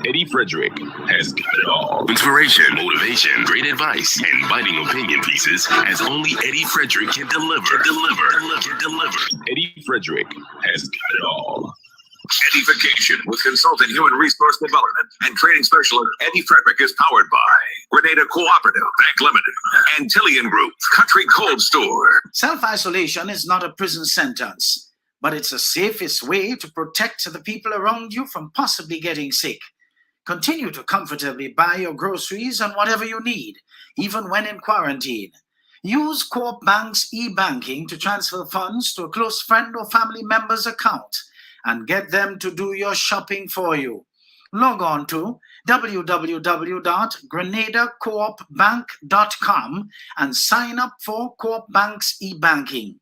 Eddie Frederick has got it all. Inspiration, motivation, great advice, and biting opinion pieces as only Eddie Frederick can deliver. Eddie Frederick has got it all. EDDIE-FICATION with consultant human resource development and training specialist Eddie Frederick is powered by Grenada Cooperative Bank Limited, Antillian Group, Country Cold Store. Self-isolation is not a prison sentence, but it's the safest way to protect the people around you from possibly getting sick. Continue to comfortably buy your groceries and whatever you need, even when in quarantine. Use Co-op Bank's e-banking to transfer funds to a close friend or family member's account and get them to do your shopping for you. Log on to www.grenadacoopbank.com and sign up for Co-op Bank's e-banking.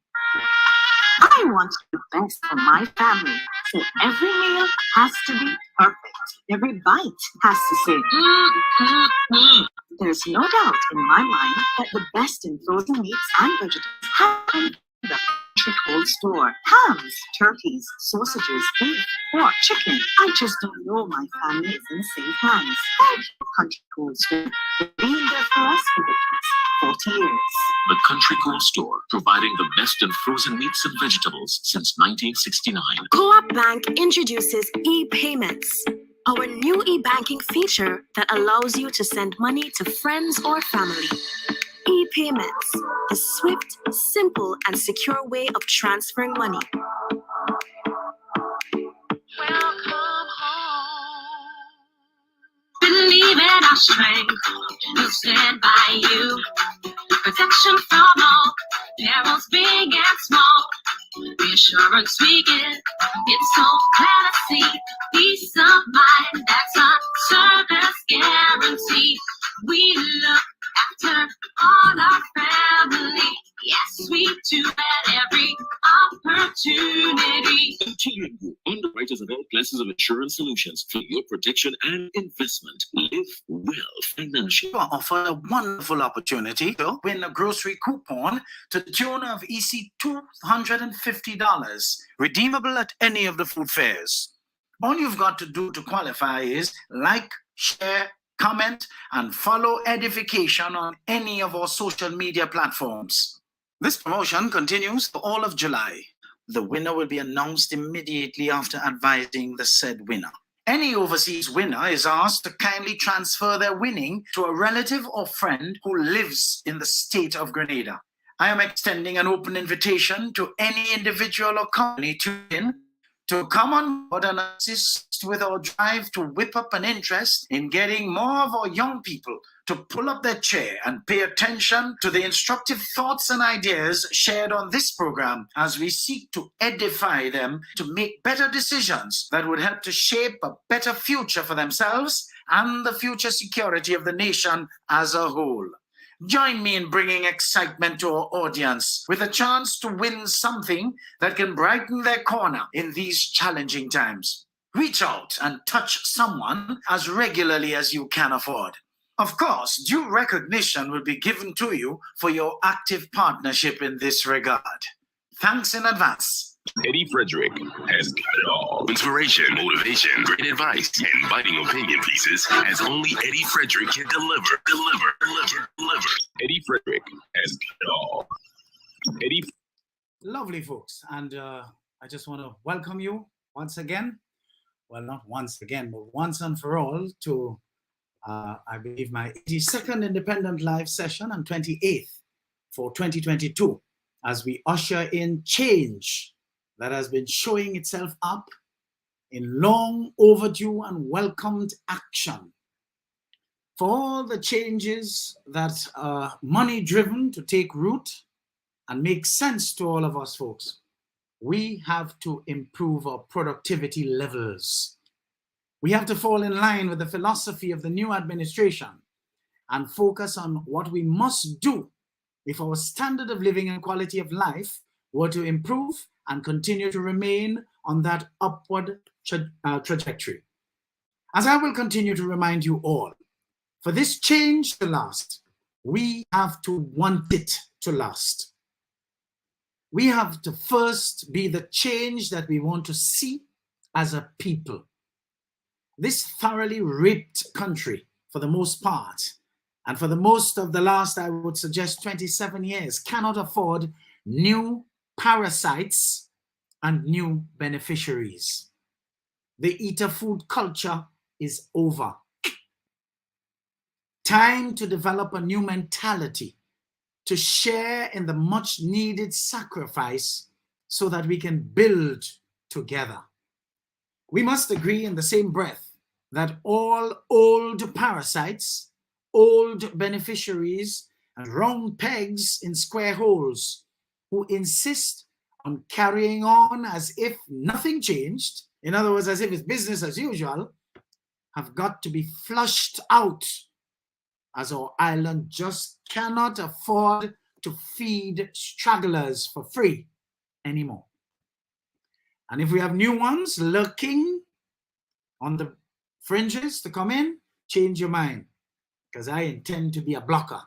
I want the best for my family, so every meal has to be perfect. Every bite has to say, There's no doubt in my mind that the best in frozen meats and vegetables happen in the Country Cold Store. Hams, turkeys, sausages, beef, pork, chicken. I just don't know my family is in safe hands. Thank you, Country Cold Store, for being there for us for the past 40 years. The Country Cold Store, providing the best in frozen meats and vegetables since 1969. Co-op Bank introduces e-payments, our new e-banking feature that allows you to send money to friends or family. E-payments, the swift, simple, and secure way of transferring money. Welcome home. Believe in our strength. We'll stand by you. Protection from all perils, big and small. Reassurance we give. It's so clear to see. Peace of mind, that's our service guarantee. We look after all our family. Yes, we do at every opportunity. Antillian Group, underwriters of all classes of insurance solutions for your protection and investment. Live well financially. You are offered a wonderful opportunity to win a grocery coupon to the tune of $250, redeemable at any of the food fairs. All you've got to do to qualify is like, share, comment, and follow EDDIE-FICATION on any of our social media platforms. This promotion continues for all of July. The winner will be announced immediately after advising the said winner. Any overseas winner is asked to kindly transfer their winning to a relative or friend who lives in the state of Grenada. I am extending an open invitation to any individual or company tuned in to come on board and assist with our drive to whip up an interest in getting more of our young people to pull up their chair and pay attention to the instructive thoughts and ideas shared on this program as we seek to edify them to make better decisions that would help to shape a better future for themselves and the future security of the nation as a whole. Join me in bringing excitement to our audience with a chance to win something that can brighten their corner in these challenging times. Reach out and touch someone as regularly as you can afford. Of course, due recognition will be given to you for your active partnership in this regard. Thanks in advance. Eddie Frederick has got it all. Inspiration, motivation, great advice, and biting opinion pieces as only Eddie Frederick can deliver. Eddie Frederick has got it all. Eddie. Lovely, folks. And I just want to welcome you once again. Well, not once again, but once and for all to, I believe, my 82nd Independent Live session and 28th for 2022 as we usher in change that has been showing itself up in long overdue and welcomed action. For all the changes that are money-driven to take root and make sense to all of us folks, we have to improve our productivity levels. We have to fall in line with the philosophy of the new administration and focus on what we must do if our standard of living and quality of life were to improve and continue to remain on that upward trajectory. As I will continue to remind you all, for this change to last, we have to want it to last. We have to first be the change that we want to see as a people. This thoroughly raped country, for the most part, and for the most of the last, I would suggest 27 years, cannot afford new parasites and new beneficiaries. The eater food culture is over. Time to develop a new mentality, to share in the much needed sacrifice so that we can build together. We must agree in the same breath that all old parasites, old beneficiaries, and round pegs in square holes who insist on carrying on as if nothing changed, in other words, as if it's business as usual, have got to be flushed out, as our island just cannot afford to feed stragglers for free anymore. And if we have new ones lurking on the fringes to come in, change your mind, because I intend to be a blocker.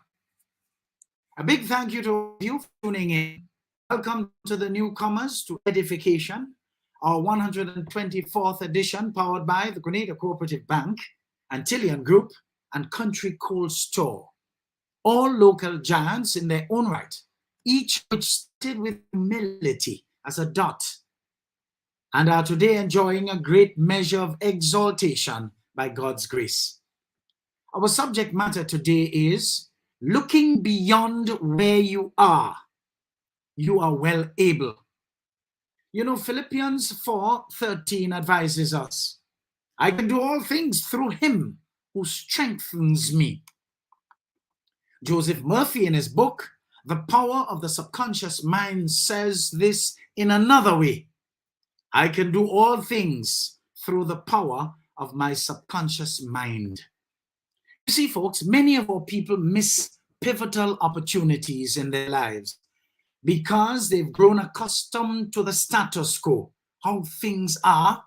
A big thank you to you for tuning in. Welcome to the newcomers to Edification, our 124th edition, powered by the Grenada Cooperative Bank, Antillian Group, and Country Cold Store. All local giants in their own right, each which started with humility as a dot, and are today enjoying a great measure of exaltation by God's grace. Our subject matter today is looking beyond where you are well able. You know, Philippians 4:13 advises us, I can do all things through him who strengthens me. Joseph Murphy, in his book, The Power of the Subconscious Mind, says this in another way. I can do all things through the power of my subconscious mind. You see, folks, many of our people miss pivotal opportunities in their lives because they've grown accustomed to the status quo, how things are,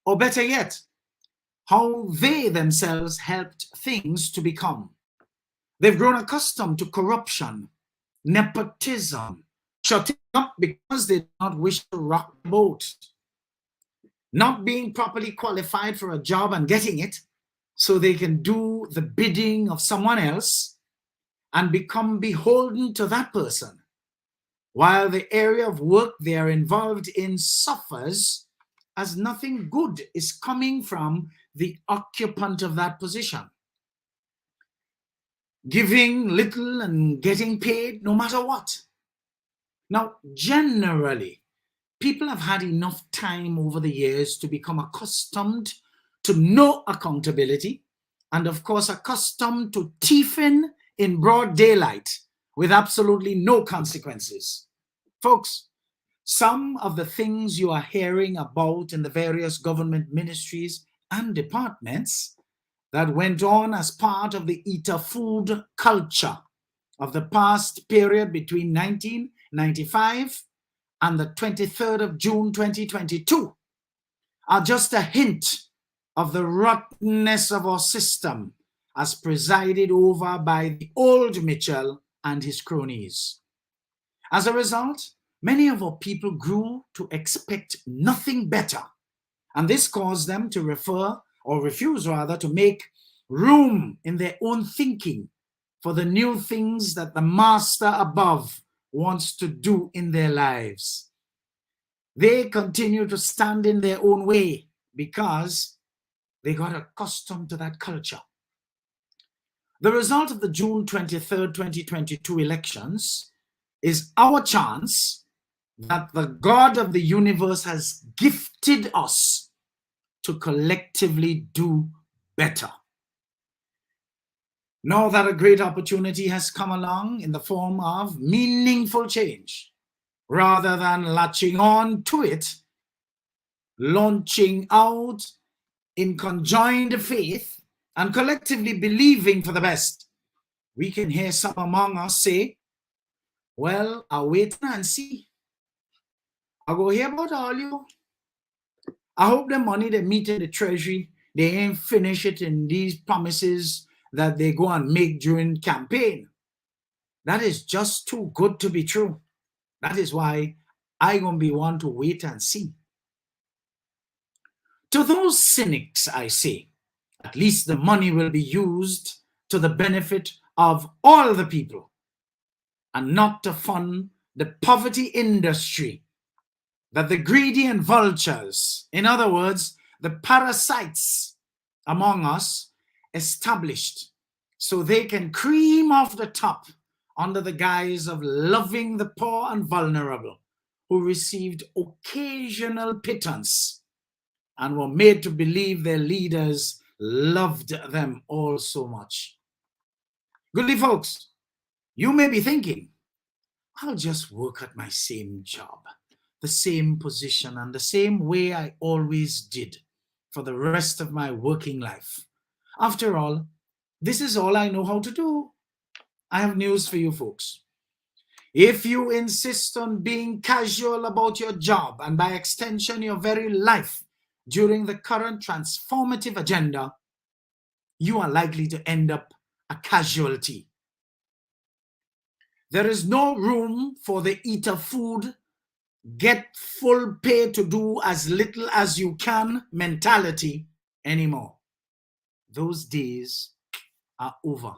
or better yet, how they themselves helped things to become. They've grown accustomed to corruption, nepotism, shutting up because they do not wish to rock the boat, not being properly qualified for a job and getting it so they can do the bidding of someone else and become beholden to that person, while the area of work they are involved in suffers as nothing good is coming from the occupant of that position. Giving little and getting paid no matter what. Now, generally, people have had enough time over the years to become accustomed to no accountability and, of course, accustomed to thieving in broad daylight with absolutely no consequences. Folks, some of the things you are hearing about in the various government ministries and departments that went on as part of the eater food culture of the past period between 1995 and the 23rd of June 2022 are just a hint of the rottenness of our system as presided over by the old Mitchell and his cronies. As a result, many of our people grew to expect nothing better, and this caused them to refuse to make room in their own thinking for the new things that the master above wants to do in their lives. They continue to stand in their own way because they got accustomed to that culture. The result of the June 23rd, 2022 elections is our chance that the God of the universe has gifted us to collectively do better. Now that a great opportunity has come along in the form of meaningful change, rather than latching on to it, launching out in conjoined faith and collectively believing for the best, we can hear some among us say, well, I'll wait and see. I'll go hear about all you. I hope the money they meet in the treasury, they ain't finish it in these promises that they go and make during campaign. That is just too good to be true. That is why I'm going to be one to wait and see. To those cynics, I say, at least the money will be used to the benefit of all the people and not to fund the poverty industry that the greedy and vultures, in other words, the parasites among us, established so they can cream off the top under the guise of loving the poor and vulnerable who received occasional pittance and were made to believe their leaders loved them all so much. Goodly folks, you may be thinking, I'll just work at my same job, the same position, and the same way I always did for the rest of my working life. After all, this is all I know how to do. I have news for you folks. If you insist on being casual about your job and by extension your very life during the current transformative agenda, you are likely to end up a casualty. There is no room for the eat of food, get full pay to do as little as you can mentality anymore. Those days are over.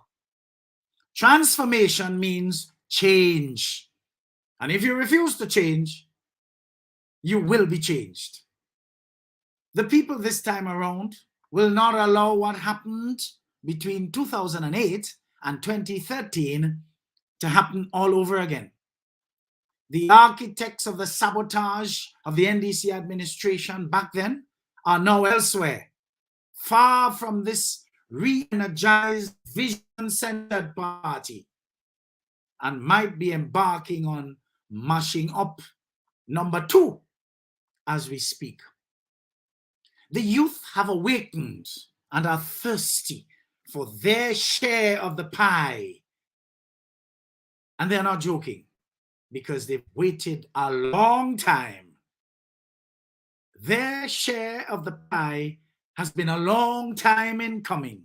Transformation means change. And if you refuse to change, you will be changed. The people this time around will not allow what happened between 2008 and 2013 to happen all over again. The architects of the sabotage of the NDC administration back then are now elsewhere, far from this re-energized, vision-centered party, and might be embarking on mashing up number 2 as we speak. The youth have awakened and are thirsty for their share of the pie. And they're not joking, because they've waited a long time. Their share of the pie has been a long time in coming.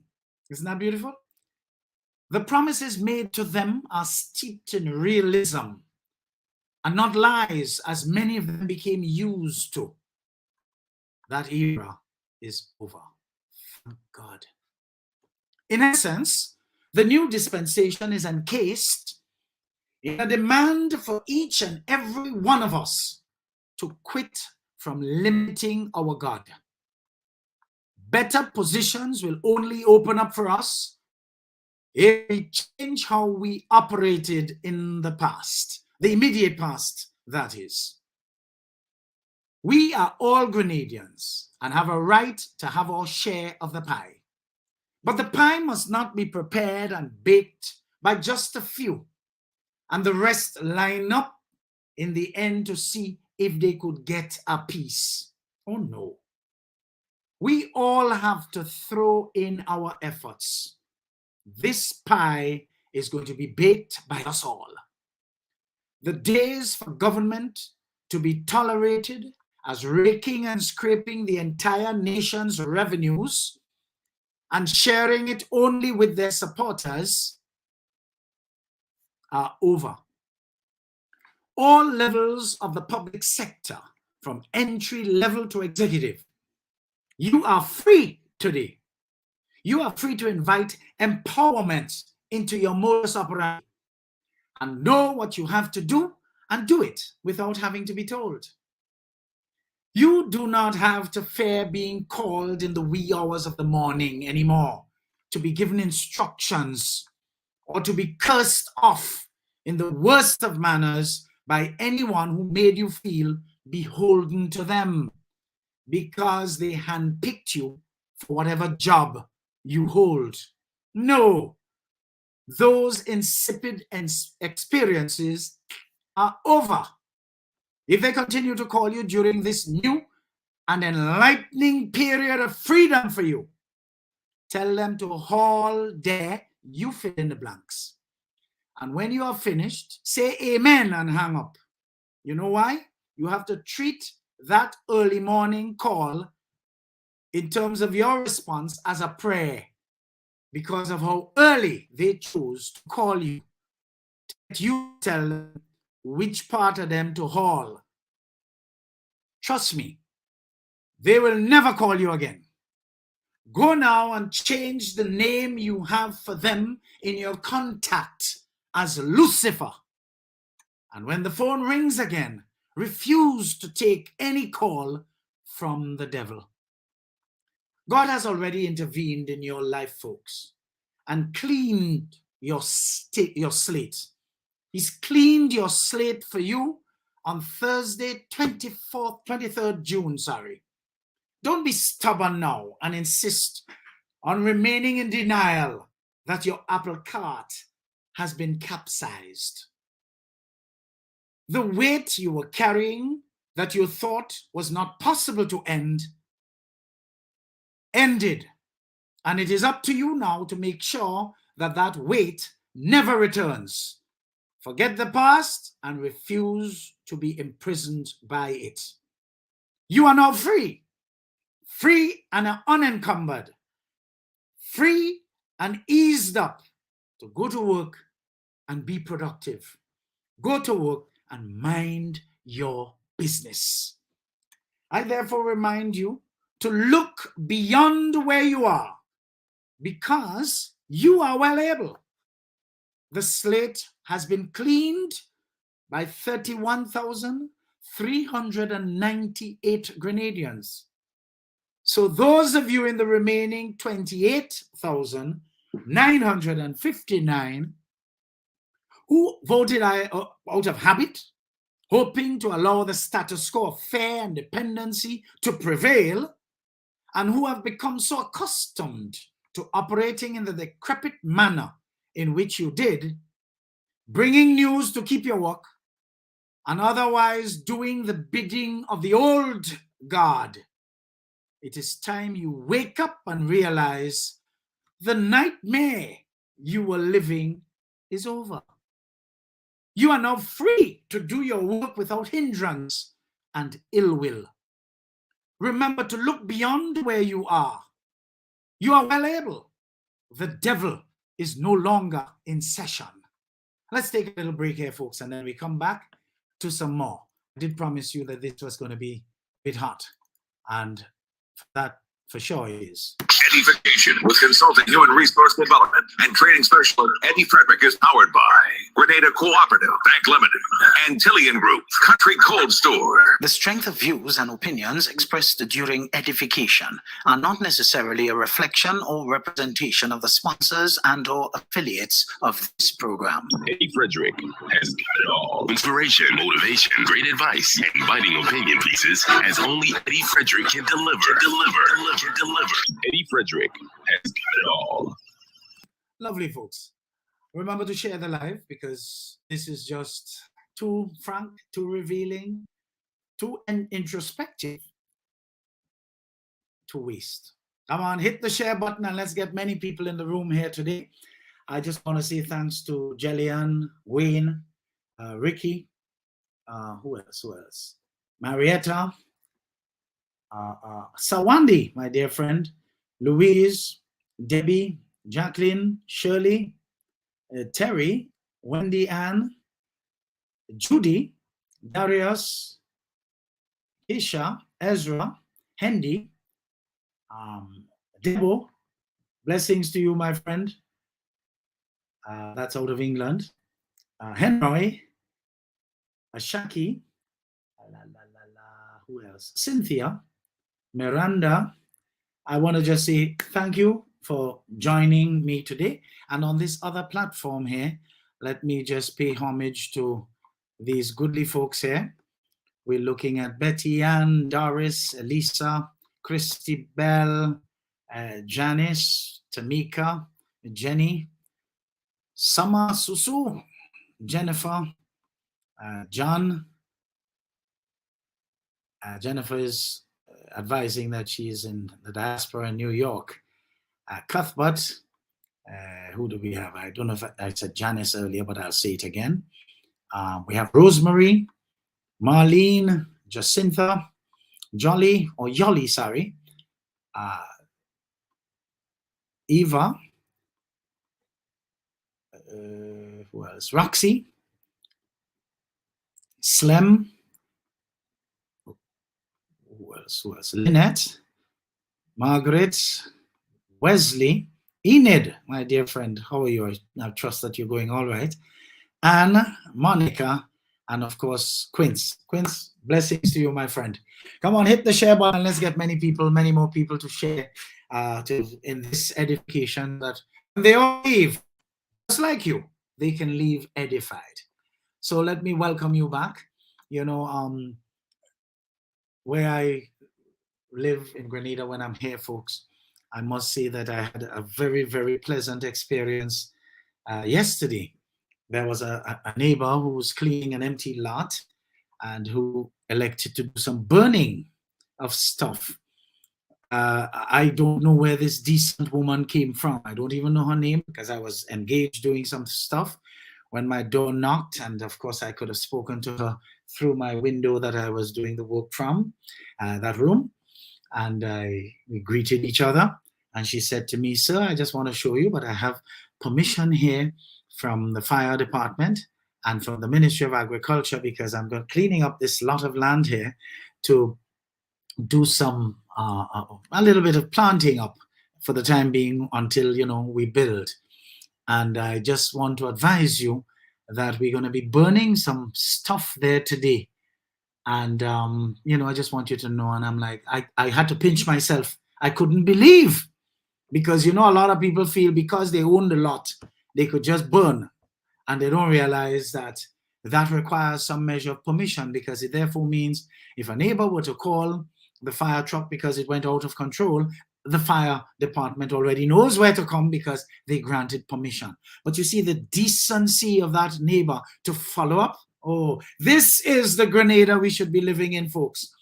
Isn't that beautiful? The promises made to them are steeped in realism and not lies, as many of them became used to. That era is over. Thank God. In essence, the new dispensation is encased in a demand for each and every one of us to quit from limiting our God. Better positions will only open up for us if we change how we operated in the past, the immediate past, that is. We are all Grenadians and have a right to have our share of the pie. But the pie must not be prepared and baked by just a few, and the rest line up in the end to see if they could get a piece. Oh no. We all have to throw in our efforts. This pie is going to be baked by us all. The days for government to be tolerated as raking and scraping the entire nation's revenues and sharing it only with their supporters are over. All levels of the public sector, from entry level to executive, you are free today. You are free to invite empowerment into your modus operandi and know what you have to do and do it without having to be told. You do not have to fear being called in the wee hours of the morning anymore, to be given instructions or to be cursed off in the worst of manners by anyone who made you feel beholden to them because they handpicked you for whatever job you hold. No, those insipid experiences are over. If they continue to call you during this new and enlightening period of freedom for you, tell them to haul there, you fill in the blanks. And when you are finished, say amen and hang up. You know why? You have to treat that early morning call in terms of your response as a prayer because of how early they chose to call you. You tell them which part of them to haul. Trust me, They will never call you again. Go now and change the name you have for them in your contact as Lucifer. And when the phone rings again, refuse to take any call from the devil. God has already intervened in your life, folks, and cleaned your slate. He's cleaned your slate for you on Thursday, 23rd June, Don't be stubborn now and insist on remaining in denial that your apple cart has been capsized. The weight you were carrying that you thought was not possible to end, ended. And it is up to you now to make sure that that weight never returns. Forget the past and refuse to be imprisoned by it. You are now free. Free and unencumbered. Free and eased up to go to work and be productive. Go to work and mind your business. I therefore remind you to look beyond where you are, because you are well able. The slate has been cleaned by 31,398 Grenadians. So those of you in the remaining 28,959 who voted out of habit, hoping to allow the status quo of fair and dependency to prevail, and who have become so accustomed to operating in the decrepit manner in which you did, bringing news to keep your work, and otherwise doing the bidding of the old guard, it is time you wake up and realize the nightmare you were living is over. You are now free to do your work without hindrance and ill will. Remember to look beyond where you are. You are well able. The devil is no longer in session. Let's take a little break here, folks, and then we come back to some more. I did promise you that this was going to be a bit hot, and that for sure is. EDDIE-FICATION with consulting human resource development and training specialist Eddie Frederick is powered by Grenada Cooperative Bank Limited, Antillian Group, Country Cold Store. The strength of views and opinions expressed during edification are not necessarily a reflection or representation of the sponsors and or affiliates of this program. Eddie Frederick has got it all. Inspiration, motivation, great advice, and biting opinion pieces as only Eddie Frederick can deliver. Eddie Frederick has got it all. Lovely, folks. Remember to share the live, because this is just too frank, too revealing, too introspective to waste. Come on, hit the share button and let's get many people in the room here today. I just want to say thanks to Jillian, Wayne, Ricky, who else? Marietta, Sawandi, my dear friend, Louise, Debbie, Jacqueline, Shirley, Terry, Wendy Ann, Judy, Darius, Isha, Ezra, Hendy, Debo, blessings to you, my friend. That's out of England. Henry, Ashaki, who else? Cynthia, Miranda. I want to just say thank you for joining me today. And on this other platform here, let me just pay homage to these goodly folks here. We're looking at Betty Ann, Doris, Elisa, Christy Bell, Janice, Tamika, Jenny, Sama Susu, Jennifer, John. Jennifer is advising that she's in the diaspora in New York. Cuthbert, who do we have? I don't know if I said Janice earlier, but I'll say it again. We have Rosemary, Marlene, Jacinta, Jolly, or Yolly, sorry, Eva, who else? Roxy, Slem, who Who else? Lynette, Margaret, Wesley, Enid, my dear friend. How are you? I trust that you're going all right. Anne, Monica, and of course, Quince. Quince, blessings to you, my friend. Come on, hit the share button. Let's get many more people to share in this edification, that when they all leave, just like you, they can leave edified. So let me welcome you back. You know, where I live in Grenada, when I'm here, folks, I must say that I had a very, very pleasant experience yesterday. There was a neighbor who was cleaning an empty lot and who elected to do some burning of stuff. I don't know where this decent woman came from. I don't even know her name, because I was engaged doing some stuff when my door knocked, and of course I could have spoken to her through my window that I was doing the work from, that room, and we greeted each other, and she said to me, "Sir, I just want to show you, but I have permission here from the fire department and from the Ministry of Agriculture, because I'm cleaning up this lot of land here to do some a little bit of planting up for the time being until, you know, we build. And I just want to advise you that we're going to be burning some stuff there today. And, you know, I just want you to know." And I'm like, I had to pinch myself. I couldn't believe, because, you know, a lot of people feel because they own the lot, they could just burn. And they don't realize that that requires some measure of permission, because it therefore means if a neighbor were to call the fire truck because it went out of control, the fire department already knows where to come because they granted permission. But you see the decency of that neighbor to follow up. Oh, this is the Grenada we should be living in, folks.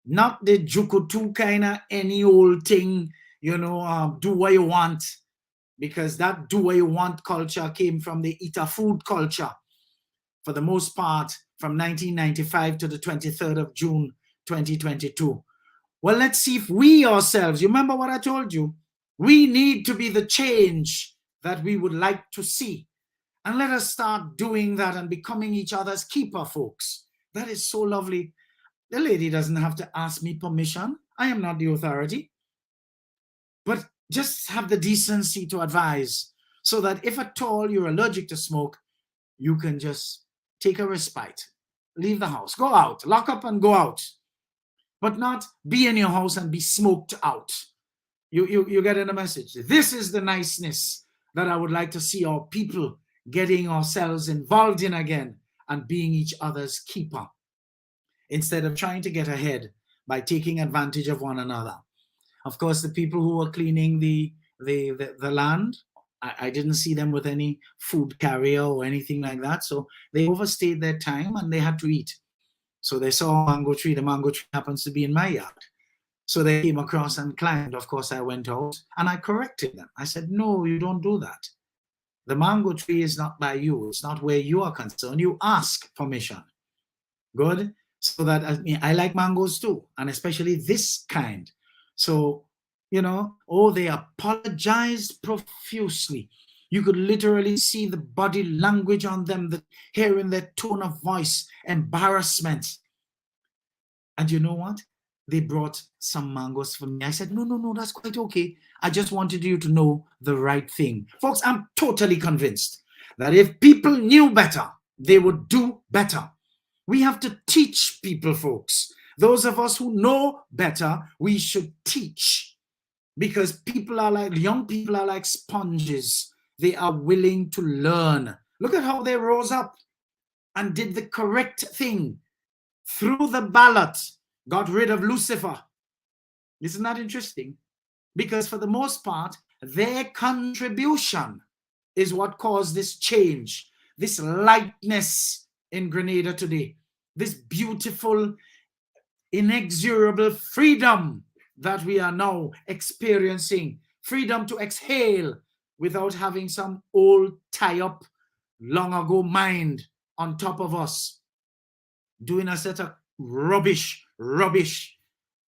Not the Jukutu kind of any old thing, you know, do what you want. Because that do what you want culture came from the eat a food culture, for the most part, from 1995 to the 23rd of June, 2022. Well, let's see if we ourselves, you remember what I told you? We need to be the change that we would like to see. And let us start doing that and becoming each other's keeper, folks. That is so lovely. The lady doesn't have to ask me permission. I am not the authority. But just have the decency to advise, so that if at all you're allergic to smoke, you can just take a respite. Leave the house, go out, lock up and go out. But not be in your house and be smoked out. You get in a message. This is the niceness that I would like to see our people getting ourselves involved in again, and being each other's keeper, instead of trying to get ahead by taking advantage of one another. Of course, the people who were cleaning the land, I didn't see them with any food carrier or anything like that. So they overstayed their time and they had to eat. So they saw a mango tree. The mango tree happens to be in my yard. So they came across and climbed. Of course, I went out and I corrected them. I said, "No, you don't do that. The mango tree is not by you. It's not where you are concerned. You ask permission." Good. So that, I mean, I like mangoes too, and especially this kind. So, you know, oh, they apologized profusely. You could literally see the body language on them, hearing their tone of voice, embarrassment. And you know what? They brought some mangoes for me. I said, no, that's quite okay. I just wanted you to know the right thing. Folks, I'm totally convinced that if people knew better, they would do better. We have to teach people, folks. Those of us who know better, we should teach, because people are like, young people are like sponges. They are willing to learn. Look at how they rose up and did the correct thing. Through the ballot, got rid of Lucifer. Isn't that interesting? Because for the most part, their contribution is what caused this change, this lightness in Grenada today, this beautiful, inexorable freedom that we are now experiencing, freedom to exhale without having some old tie-up, long ago mind on top of us, doing a set of rubbish,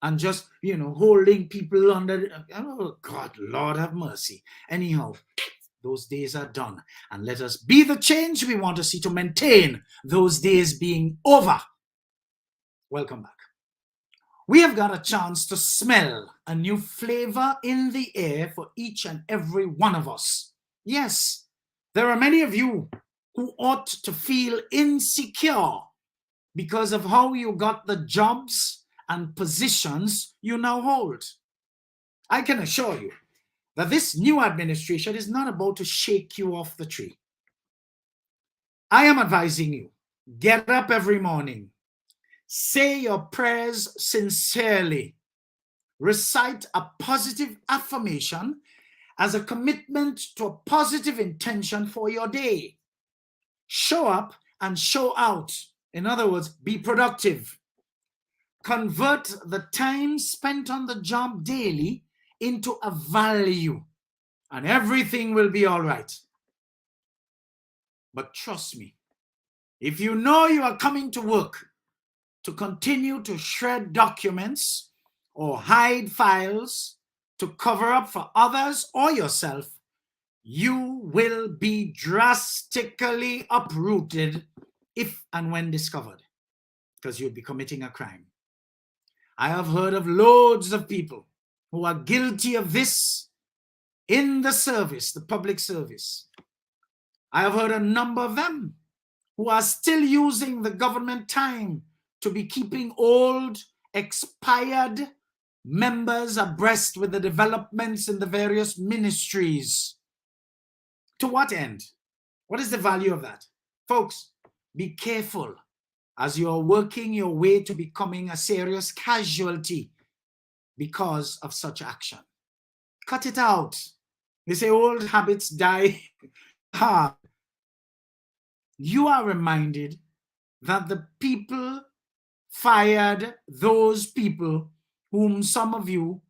and just, you know, holding people under. Oh God, Lord have mercy. Anyhow, those days are done, and let us be the change we want to see to maintain those days being over. Welcome back. We have got a chance to smell a new flavor in the air for each and every one of us. Yes, there are many of you who ought to feel insecure because of how you got the jobs and positions you now hold. I can assure you that this new administration is not about to shake you off the tree. I am advising you, get up every morning, say your prayers sincerely, recite a positive affirmation as a commitment to a positive intention for your day. Show up and show out. In other words, be productive. Convert the time spent on the job daily into a value, and everything will be all right. But trust me, if you know you are coming to work to continue to shred documents or hide files to cover up for others or yourself, you will be drastically uprooted if and when discovered, because you'll be committing a crime. I have heard of loads of people who are guilty of this in the service, the public service. I have heard a number of them who are still using the government time to be keeping old, expired members abreast with the developments in the various ministries. To what end? What is the value of that? Folks, be careful as you are working your way to becoming a serious casualty because of such action. Cut it out. They say old habits die hard. You are reminded that the people fired those people whom some of you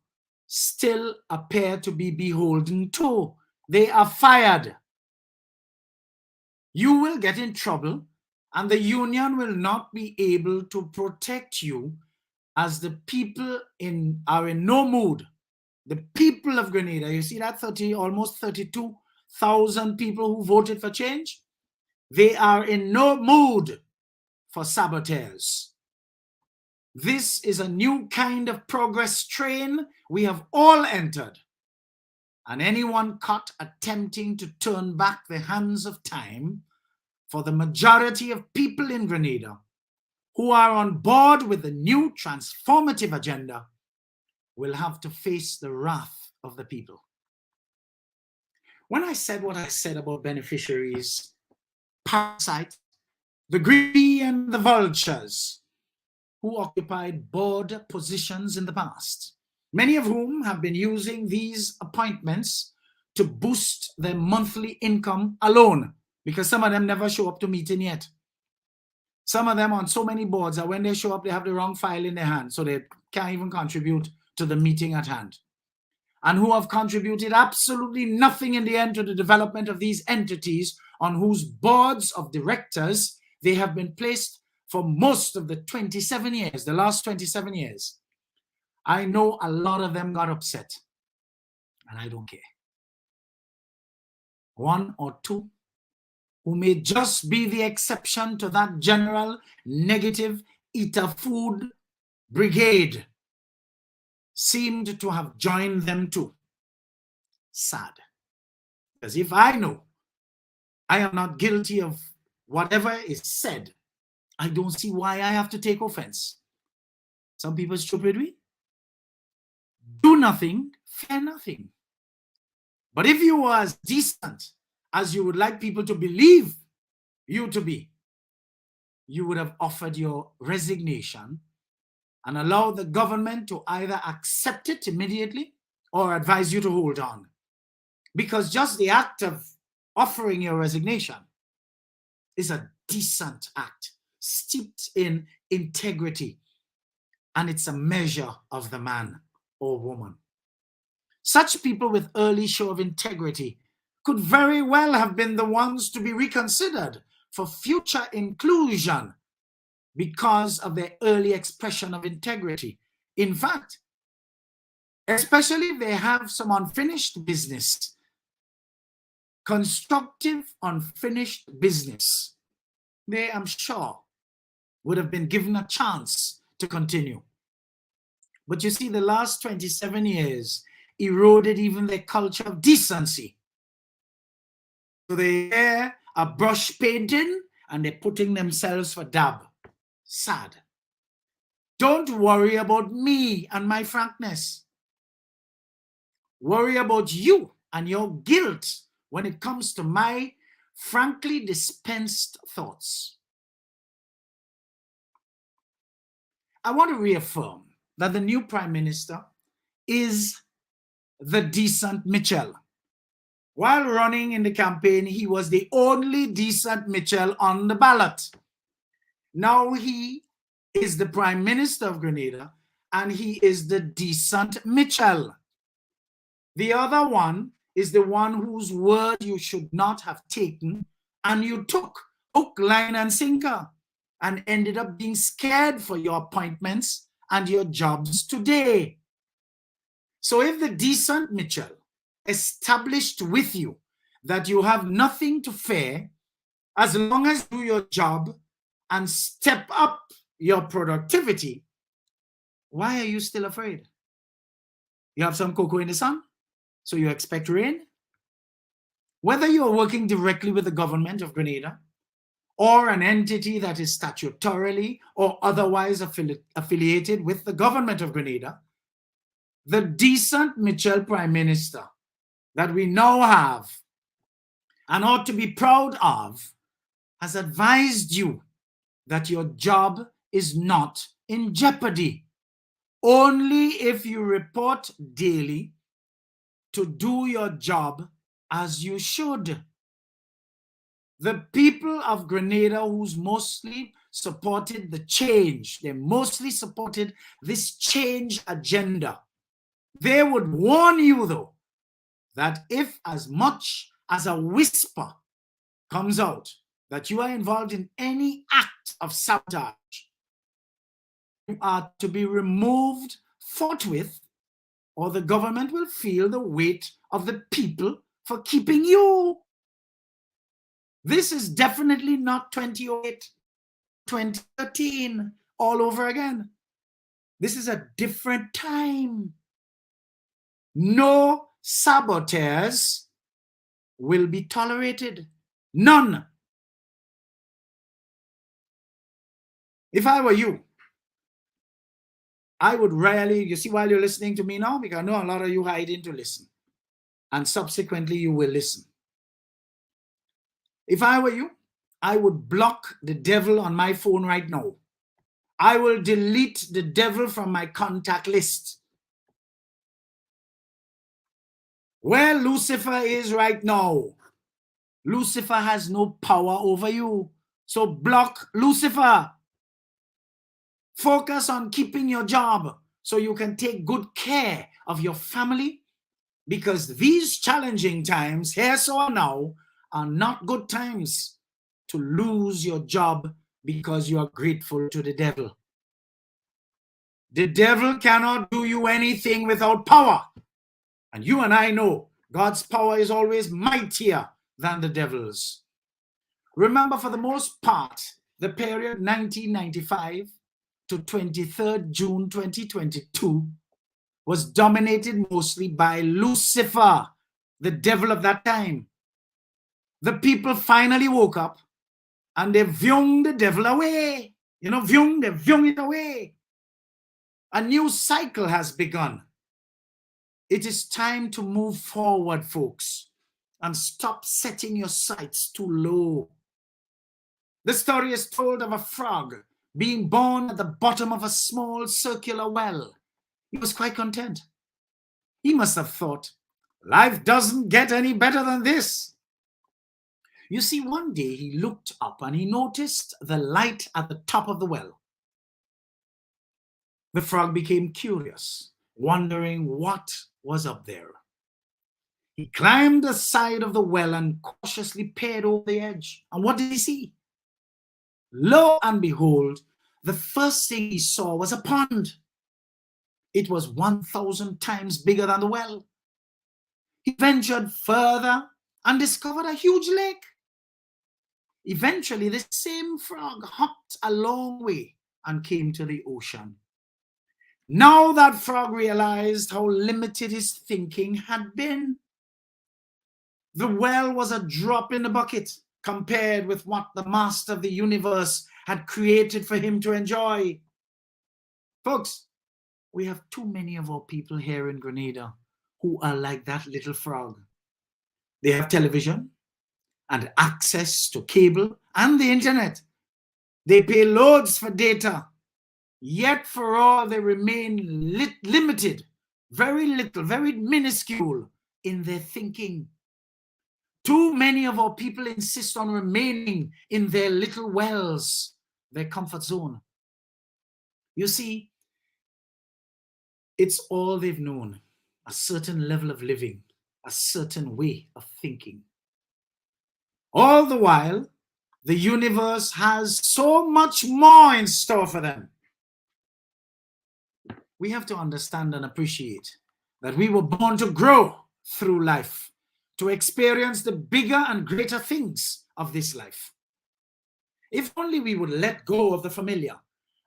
still appear to be beholden to. They are fired. You will get in trouble, and the union will not be able to protect you, as the people are in no mood. The people of Grenada, you see that almost 32,000 people who voted for change? They are in no mood for saboteurs. This is a new kind of progress train we have all entered. And anyone caught attempting to turn back the hands of time, for the majority of people in Grenada who are on board with the new transformative agenda, will have to face the wrath of the people. When I said what I said about beneficiaries, parasites, the greedy and the vultures who occupied board positions in the past, many of whom have been using these appointments to boost their monthly income alone, because some of them never show up to meeting yet. Some of them on so many boards that when they show up, they have the wrong file in their hand, so they can't even contribute to the meeting at hand. And who have contributed absolutely nothing in the end to the development of these entities on whose boards of directors they have been placed for most of the 27 years, the last 27 years. I know a lot of them got upset, and I don't care. One or two who may just be the exception to that general negative eater food brigade seemed to have joined them too. Sad. Because if I know I am not guilty of whatever is said, I don't see why I have to take offense. Some people stupid we do nothing, fear nothing. But if you were as decent as you would like people to believe you to be, you would have offered your resignation and allowed the government to either accept it immediately or advise you to hold on. Because just the act of offering your resignation is a decent act, steeped in integrity, and it's a measure of the man or woman. Such people with early show of integrity could very well have been the ones to be reconsidered for future inclusion because of their early expression of integrity. In fact, especially if they have some unfinished business, constructive unfinished business, they, I'm sure, would have been given a chance to continue. But you see, the last 27 years eroded even their culture of decency. So they are brush painting and they're putting themselves for dab. Sad. Don't worry about me and my frankness. Worry about you and your guilt when it comes to my frankly dispensed thoughts. I want to reaffirm that the new Prime Minister is the decent Mitchell. While running in the campaign, he was the only decent Mitchell on the ballot. Now he is the Prime Minister of Grenada, and he is the decent Mitchell. The other one is the one whose word you should not have taken, and you took hook, line, and sinker, and ended up being scared for your appointments and your jobs today. So if the decent Mitchell established with you that you have nothing to fear as long as you do your job and step up your productivity, why are you still afraid? You have some cocoa in the sun, so you expect rain? Whether you are working directly with the government of Grenada or an entity that is statutorily or otherwise affiliated with the government of Grenada, the decent Mitchell Prime Minister that we now have and ought to be proud of has advised you that your job is not in jeopardy. Only if you report daily to do your job as you should. The people of Grenada who's mostly supported the change, they mostly supported this change agenda. They would warn you, though, that if as much as a whisper comes out that you are involved in any act of sabotage, you are to be removed forthwith, or the government will feel the weight of the people for keeping you. This is definitely not 2008, 2013 all over again. This is a different time. No saboteurs will be tolerated. None. If I were you, I would rarely, you see, while you're listening to me now, because I know a lot of you hiding to listen, and subsequently you will listen. If I were you, I would block the devil on my phone right now. I will delete the devil from my contact list. Where Lucifer is right now, Lucifer has no power over you. So block Lucifer. Focus on keeping your job so you can take good care of your family, because these challenging times, here so now, are not good times to lose your job because you are grateful to the devil. The devil cannot do you anything without power. And you and I know God's power is always mightier than the devil's. Remember, for the most part, the period 1995 to 23rd June 2022 was dominated mostly by Lucifer, the devil of that time. The people finally woke up and they vyung the devil away. You know, vyung, they vyung it away. A new cycle has begun. It is time to move forward, folks, and stop setting your sights too low. The story is told of a frog being born at the bottom of a small circular well. He was quite content. He must have thought, life doesn't get any better than this. You see, one day he looked up and he noticed the light at the top of the well. The frog became curious, wondering what was up there. He climbed the side of the well and cautiously peered over the edge. And what did he see? Lo and behold, the first thing he saw was a pond. It was 1,000 times bigger than the well. He ventured further and discovered a huge lake. Eventually, the same frog hopped a long way and came to the ocean. Now that frog realized how limited his thinking had been. The well was a drop in the bucket compared with what the master of the universe had created for him to enjoy. Folks, we have too many of our people here in Grenada who are like that little frog. They have television and access to cable and the internet. They pay loads for data, yet for all they remain limited, very little, very minuscule in their thinking. Too many of our people insist on remaining in their little wells, their comfort zone. You see, it's all they've known, a certain level of living, a certain way of thinking. All the while, the universe has so much more in store for them. We have to understand and appreciate that we were born to grow through life, to experience the bigger and greater things of this life. If only we would let go of the familiar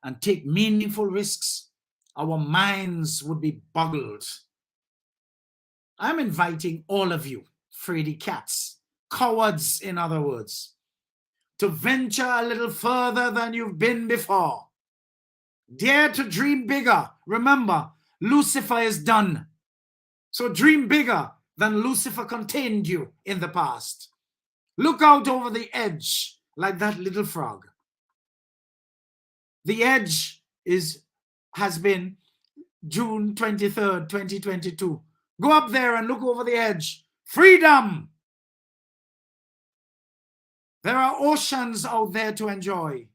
and take meaningful risks, our minds would be boggled. I'm inviting all of you, Freddy cats, cowards in other words, to venture a little further than you've been before. Dare to dream bigger. Remember, Lucifer is done. So dream bigger than Lucifer contained you in the past. Look out over the edge like that little frog. The edge has been June 23rd, 2022. Go up there and look over the edge. Freedom! There are oceans out there to enjoy,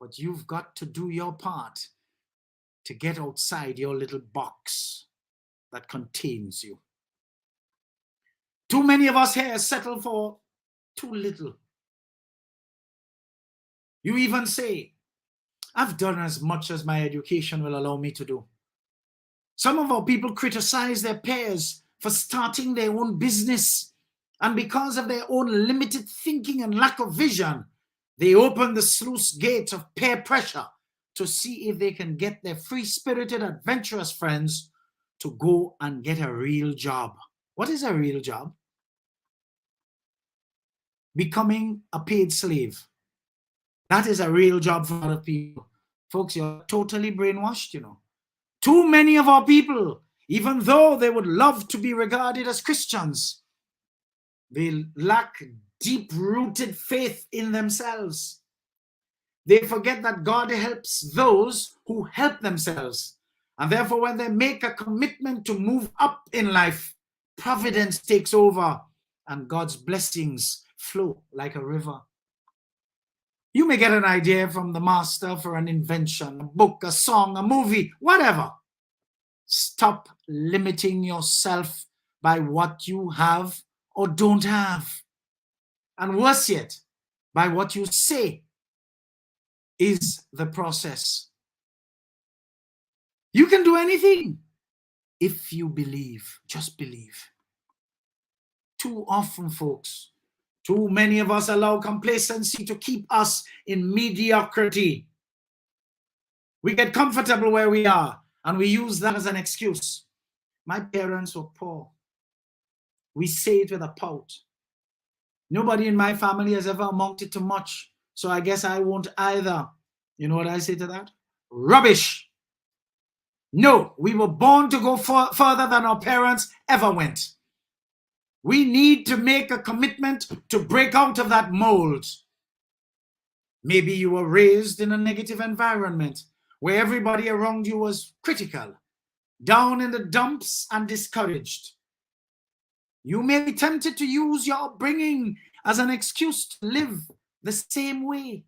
but you've got to do your part to get outside your little box that contains you. Too many of us here settle for too little. You even say, I've done as much as my education will allow me to do. Some of our people criticize their peers for starting their own business, and because of their own limited thinking and lack of vision, they open the sluice gate of peer pressure to see if they can get their free-spirited, adventurous friends to go and get a real job. What is a real job? Becoming a paid slave. That is a real job for a lot of people. Folks, you're totally brainwashed, you know. Too many of our people, even though they would love to be regarded as Christians, they lack deep-rooted faith in themselves. They forget that God helps those who help themselves. And therefore, when they make a commitment to move up in life, providence takes over and God's blessings flow like a river. You may get an idea from the master for an invention, a book, a song, a movie, whatever. Stop limiting yourself by what you have or don't have. And worse yet, by what you say is the process. You can do anything if you believe. Just believe. Too often, folks, too many of us allow complacency to keep us in mediocrity. We get comfortable where we are, and we use that as an excuse. My parents were poor. We say it with a pout. Nobody in my family has ever amounted to much, so I guess I won't either. You know what I say to that? Rubbish. No, we were born to go further than our parents ever went. We need to make a commitment to break out of that mold. Maybe you were raised in a negative environment where everybody around you was critical, down in the dumps and discouraged. You may be tempted to use your upbringing as an excuse to live the same way.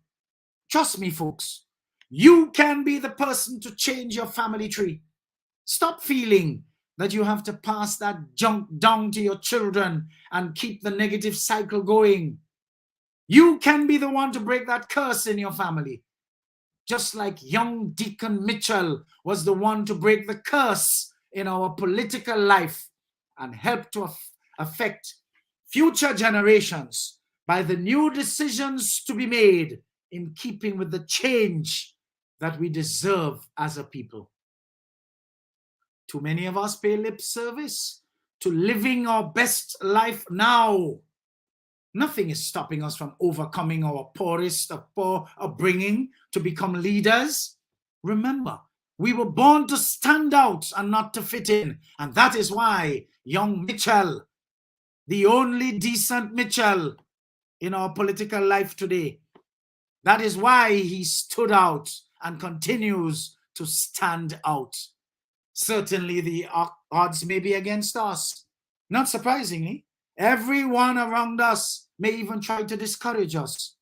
Trust me, folks, you can be the person to change your family tree. Stop feeling that you have to pass that junk down to your children and keep the negative cycle going. You can be the one to break that curse in your family. Just like young Deacon Mitchell was the one to break the curse in our political life and help to affect future generations by the new decisions to be made in keeping with the change that we deserve as a people. Too many of us pay lip service to living our best life now. Nothing is stopping us from overcoming our poorest of poor upbringing to become leaders. Remember, we were born to stand out and not to fit in. And that is why young Mitchell, the only decent Mitchell in our political life today, that is why he stood out and continues to stand out. Certainly the odds may be against us. Not surprisingly, everyone around us may even try to discourage us.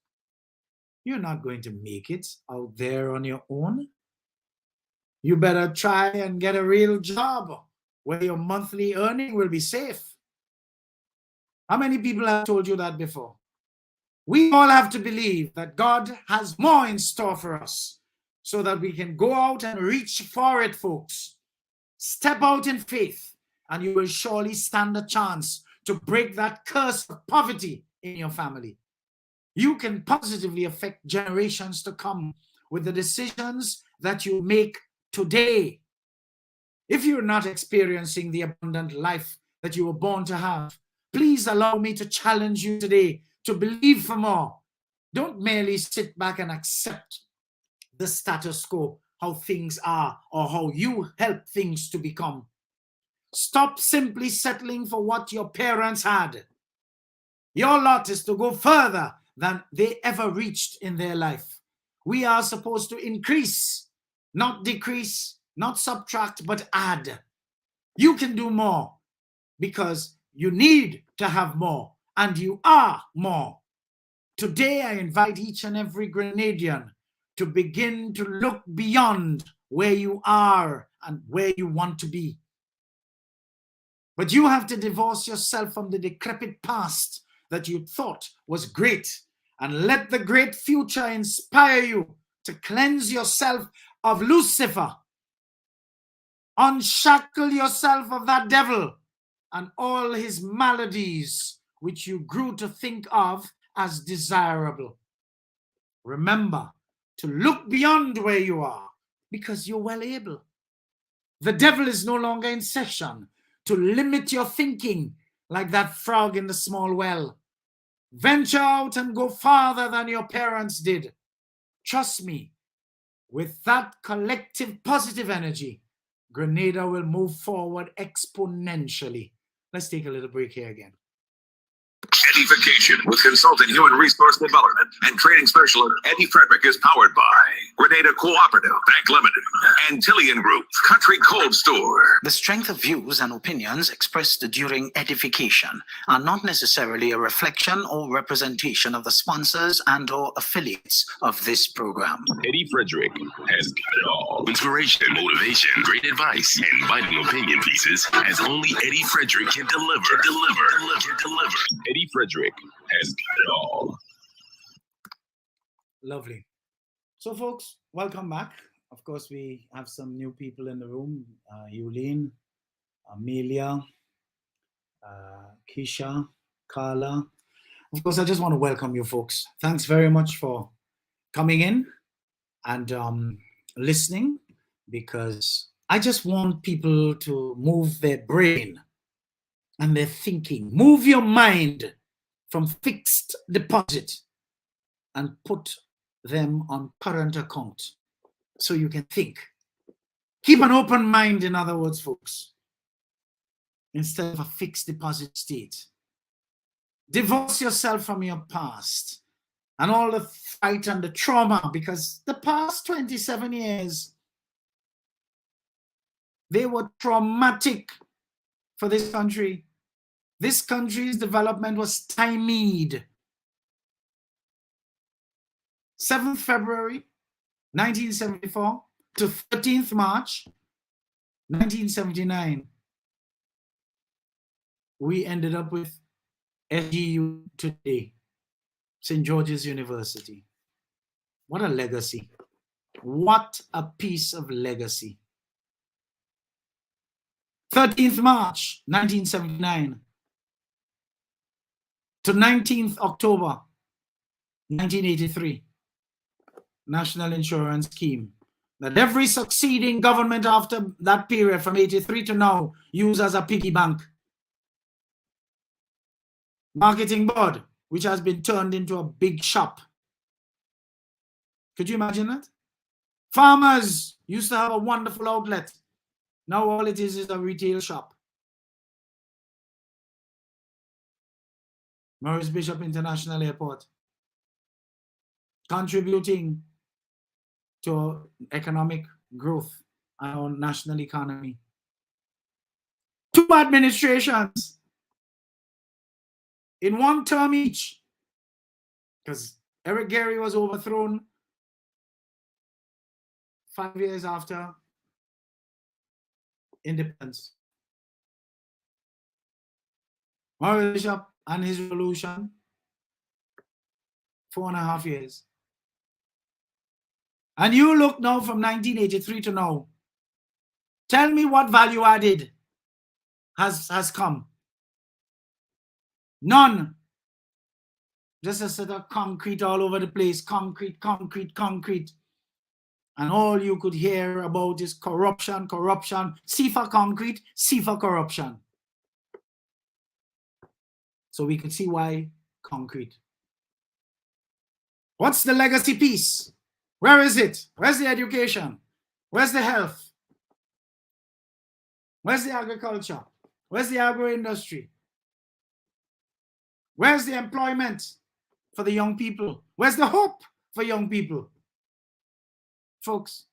You're not going to make it out there on your own. You better try and get a real job where your monthly earning will be safe. How many people have told you that before? We all have to believe that God has more in store for us so that we can go out and reach for it, folks. Step out in faith and you will surely stand a chance to break that curse of poverty in your family. You can positively affect generations to come with the decisions that you make today. If you're not experiencing the abundant life that you were born to have, please allow me to challenge you today to believe for more. Don't merely sit back and accept the status quo, how things are, or how you help things to become. Stop simply settling for what your parents had. Your lot is to go further than they ever reached in their life. We are supposed to increase, not decrease, not subtract, but add. You can do more because you need to have more, and you are more. Today, I invite each and every Grenadian to begin to look beyond where you are and where you want to be. But you have to divorce yourself from the decrepit past that you thought was great and let the great future inspire you to cleanse yourself of Lucifer. Unshackle yourself of that devil and all his maladies which you grew to think of as desirable. Remember to look beyond where you are because you're well able. The devil is no longer in session to limit your thinking like that frog in the small well. Venture out and go farther than your parents did. Trust me, with that collective positive energy, Grenada will move forward exponentially. Let's take a little break here again. EDDIE-FICATION with consulting human resource development and training specialist Eddie Frederick is powered by Grenada Cooperative Bank Limited, Antillian Group, Country Cold Store. The strength of views and opinions expressed during edification are not necessarily a reflection or representation of the sponsors and or affiliates of this program. Eddie Frederick has got it all. Inspiration, motivation, great advice, and biting opinion pieces as only Eddie Frederick can deliver. Eddie Frederick has got it all. Lovely. So, folks, welcome back. Of course, we have some new people in the room. Yulene, Amelia, Keisha, Carla. Of course, I just want to welcome you folks. Thanks very much for coming in and listening, because I just want people to move their brain and their thinking. Move your mind from fixed deposit and put them on current account so you can think. Keep an open mind, in other words, folks, instead of a fixed deposit state. Divorce yourself from your past and all the fight and the trauma, because the past 27 years, they were traumatic for this country. This country's development was stymied. 7th February 1974 to 13th March 1979, we ended up with SGU today, St. George's University. What a legacy. What a piece of legacy. 13th March 1979 to 19th October 1983, National Insurance Scheme, that every succeeding government after that period from 83 to now use as a piggy bank. Marketing board, which has been turned into a big shop. Could you imagine that? Farmers used to have a wonderful outlet. Now all it is a retail shop. Maurice Bishop International Airport, contributing to economic growth and our national economy. 2 administrations in 1 term each, because Eric Gary was overthrown 5 years after independence. Maurice Bishop and his revolution, 4.5 years. And you look now from 1983 to now. Tell me what value added has come. None. Just a set of concrete all over the place. Concrete, concrete, concrete. And all you could hear about is corruption, corruption. C for concrete, C for corruption. So we could see why concrete. What's the legacy piece? Where is it? Where's the education? Where's the health? Where's the agriculture? Where's the agro industry? Where's the employment for the young people? Where's the hope for young people? Folks.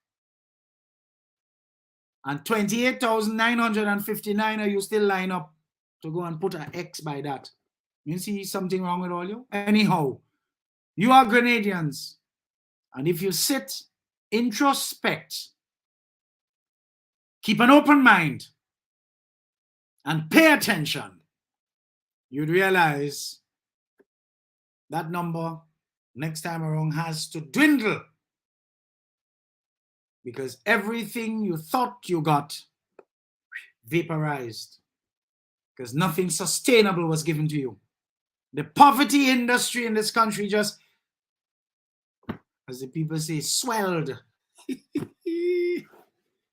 And 28,959 of you still line up to go and put an X by that. You see something wrong with all you? Anyhow, you are Grenadians. And if you sit, introspect, keep an open mind, and pay attention, you'd realize that number next time around has to dwindle. Because everything you thought you got vaporized. Because nothing sustainable was given to you. The poverty industry in this country just, as the people say, swelled. It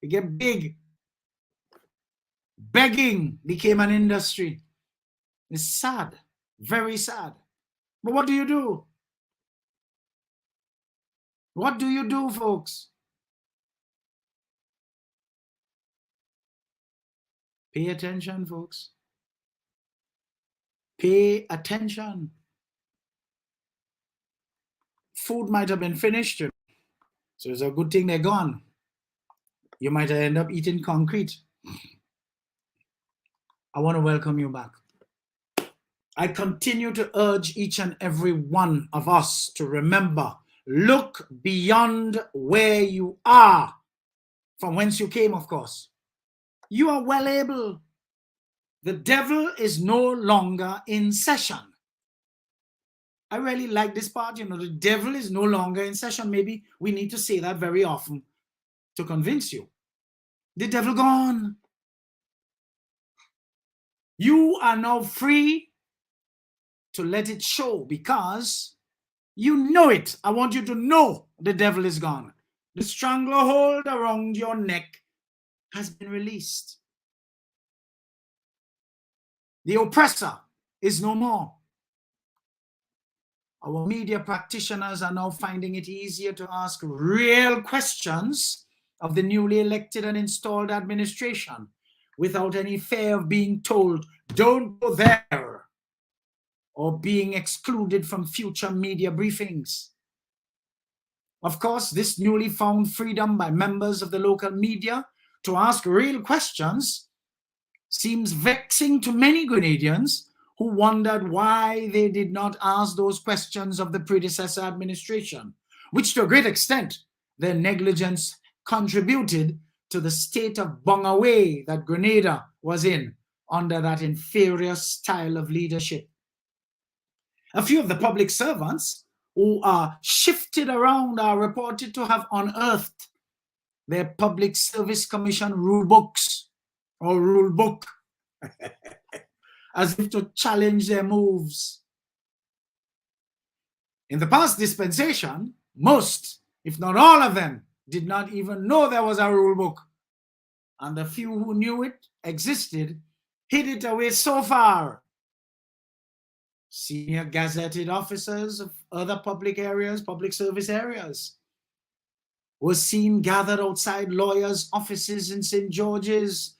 get big. Begging became an industry. It's sad, very sad. But what do you do? What do you do, folks? Pay attention, folks. Pay attention. Food might have been finished, so it's a good thing they're gone. You might end up eating concrete. I want to welcome you back. I continue to urge each and every one of us to remember, look beyond where you are, from whence you came, of course. You are well able. The devil is no longer in session. I really like this part, the devil is no longer in session. Maybe we need to say that very often to convince you. The devil gone. You are now free to let it show because you know it. I want you to know the devil is gone. The stranglehold around your neck has been released. The oppressor is no more. Our media practitioners are now finding it easier to ask real questions of the newly elected and installed administration without any fear of being told, don't go there, or being excluded from future media briefings. Of course, this newly found freedom by members of the local media to ask real questions seems vexing to many Grenadians who wondered why they did not ask those questions of the predecessor administration, which to a great extent, their negligence contributed to the state of bungaway that Grenada was in under that inferior style of leadership. A few of the public servants who are shifted around are reported to have unearthed their Public Service Commission rule books or rule book as if to challenge their moves. In the past dispensation, most, if not all of them, did not even know there was a rule book. And the few who knew it existed hid it away so far. Senior gazetted officers of other public areas, public service areas, were seen gathered outside lawyers' offices in St. George's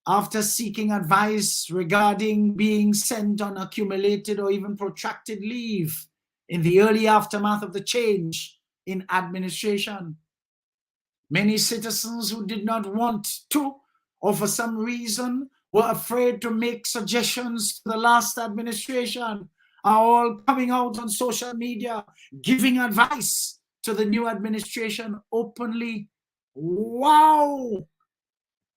after seeking advice regarding being sent on accumulated or even protracted leave in the early aftermath of the change in administration. Many citizens who did not want to, or for some reason were afraid to make suggestions to the last administration, are all coming out on social media, giving advice to the new administration openly. Wow!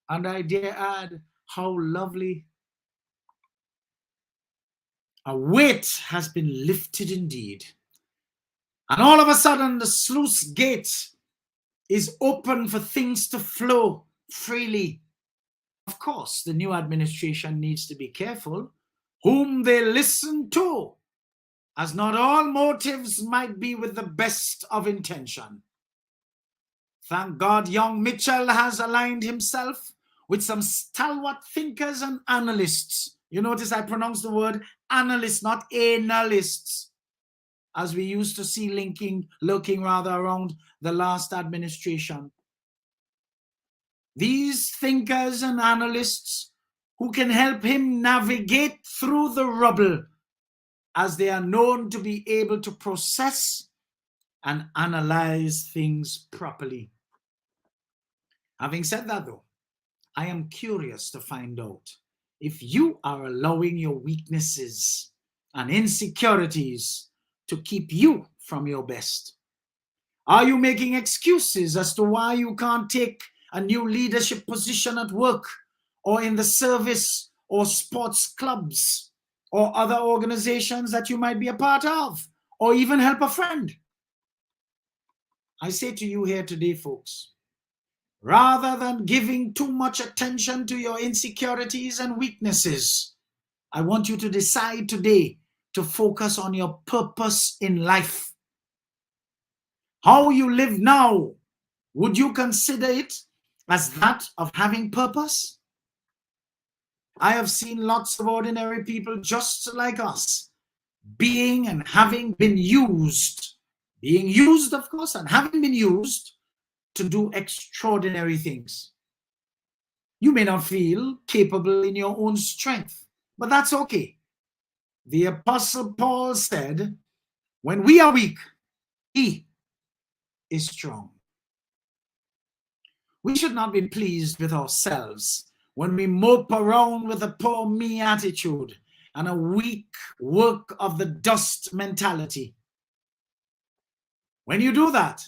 And I dare add, how lovely. A weight has been lifted indeed. And all of a sudden, the sluice gate is open for things to flow freely. Of course, the new administration needs to be careful whom they listen to, as not all motives might be with the best of intention. Thank God young Mitchell has aligned himself with some stalwart thinkers and analysts. You notice I pronounce the word analysts, not analysts, as we used to see lurking around the last administration. These thinkers and analysts who can help him navigate through the rubble, as they are known to be able to process and analyze things properly. Having said that, though, I am curious to find out if you are allowing your weaknesses and insecurities to keep you from your best. Are you making excuses as to why you can't take a new leadership position at work or in the service or sports clubs or other organizations that you might be a part of, or even help a friend? I say to you here today, folks, rather than giving too much attention to your insecurities and weaknesses, I want you to decide today to focus on your purpose in life. How you live now, would you consider it as that of having purpose? I have seen lots of ordinary people just like us being and having been used, of course, and having been used to do extraordinary things. You may not feel capable in your own strength, but that's okay. The Apostle Paul said, when we are weak, he is strong. We should not be pleased with ourselves when we mope around with a poor me attitude and a weak work of the dust mentality. When you do that,